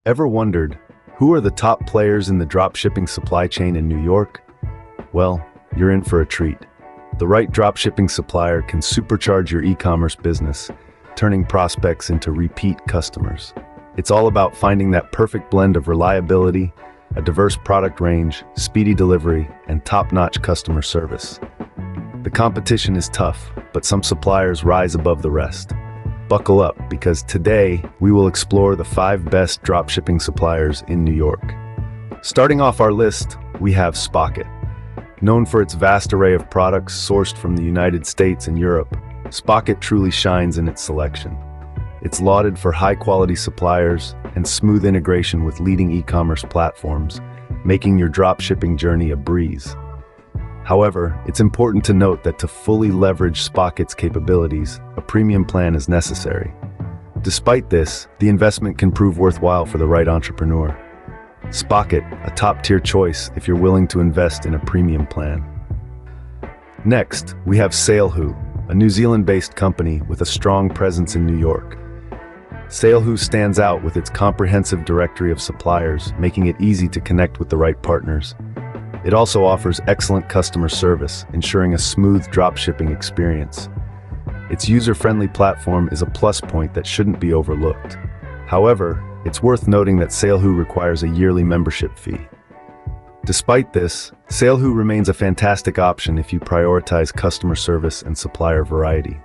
Ever wondered, who are the top players in the dropshipping supply chain in New York? Well, you're in for a treat. The right dropshipping supplier can supercharge your e-commerce business, turning prospects into repeat customers. It's all about finding that perfect blend of reliability, a diverse product range, speedy delivery, and top-notch customer service. The competition is tough, but some suppliers rise above the rest. Buckle up, because today we will explore the 5 best dropshipping suppliers in New York. Starting off our list, we have Spocket. Known for its vast array of products sourced from the United States and Europe, Spocket truly shines in its selection. It's lauded for high-quality suppliers and smooth integration with leading e-commerce platforms, making your dropshipping journey a breeze. However, it's important to note that to fully leverage Spocket's capabilities, a premium plan is necessary. Despite this, the investment can prove worthwhile for the right entrepreneur. Spocket, a top-tier choice if you're willing to invest in a premium plan. Next, we have Salehoo, a New Zealand-based company with a strong presence in New York. Salehoo stands out with its comprehensive directory of suppliers, making it easy to connect with the right partners. It also offers excellent customer service, ensuring a smooth dropshipping experience. Its user-friendly platform is a plus point that shouldn't be overlooked. However, it's worth noting that Salehoo requires a yearly membership fee. Despite this, Salehoo remains a fantastic option if you prioritize customer service and supplier variety.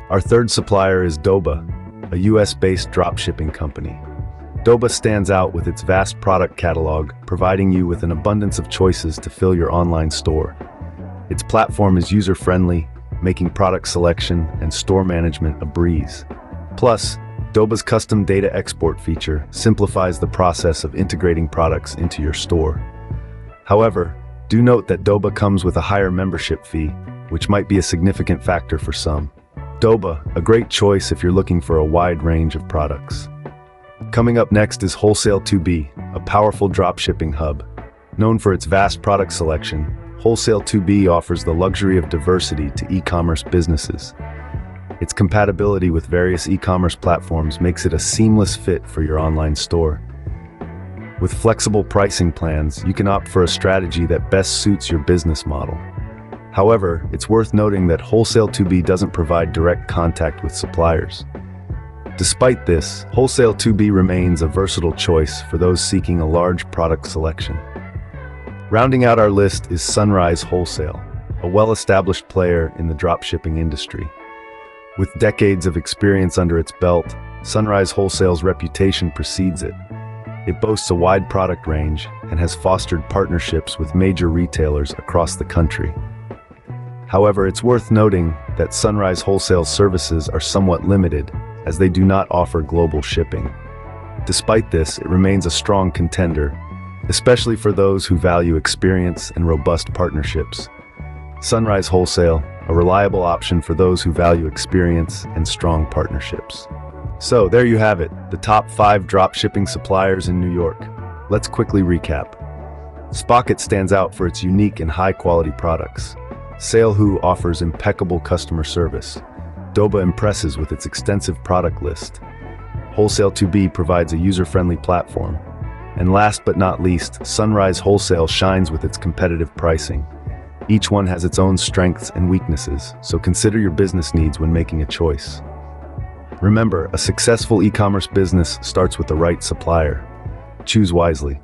Our third supplier is Doba, a US-based dropshipping company. Doba stands out with its vast product catalog, providing you with an abundance of choices to fill your online store. Its platform is user-friendly, making product selection and store management a breeze. Plus, Doba's custom data export feature simplifies the process of integrating products into your store. However, do note that Doba comes with a higher membership fee, which might be a significant factor for some. Doba, a great choice if you're looking for a wide range of products. Coming up next is Wholesale2B, a powerful dropshipping hub. Known for its vast product selection, Wholesale2B offers the luxury of diversity to e-commerce businesses. Its compatibility with various e-commerce platforms makes it a seamless fit for your online store. With flexible pricing plans, you can opt for a strategy that best suits your business model. However, it's worth noting that Wholesale2B doesn't provide direct contact with suppliers. Despite this, Wholesale2B remains a versatile choice for those seeking a large product selection. Rounding out our list is Sunrise Wholesale, a well-established player in the dropshipping industry. With decades of experience under its belt, Sunrise Wholesale's reputation precedes it. It boasts a wide product range and has fostered partnerships with major retailers across the country. However, it's worth noting that Sunrise Wholesale's services are somewhat limited, as they do not offer global shipping. Despite this, it remains a strong contender, especially for those who value experience and robust partnerships. Sunrise Wholesale, a reliable option for those who value experience and strong partnerships. So there you have it, the top 5 dropshipping suppliers in New York. Let's quickly recap. Spocket stands out for its unique and high-quality products. Salehoo offers impeccable customer service. Doba impresses with its extensive product list. Wholesale2B provides a user-friendly platform. And last but not least, Sunrise Wholesale shines with its competitive pricing. Each one has its own strengths and weaknesses, so consider your business needs when making a choice. Remember, a successful e-commerce business starts with the right supplier. Choose wisely.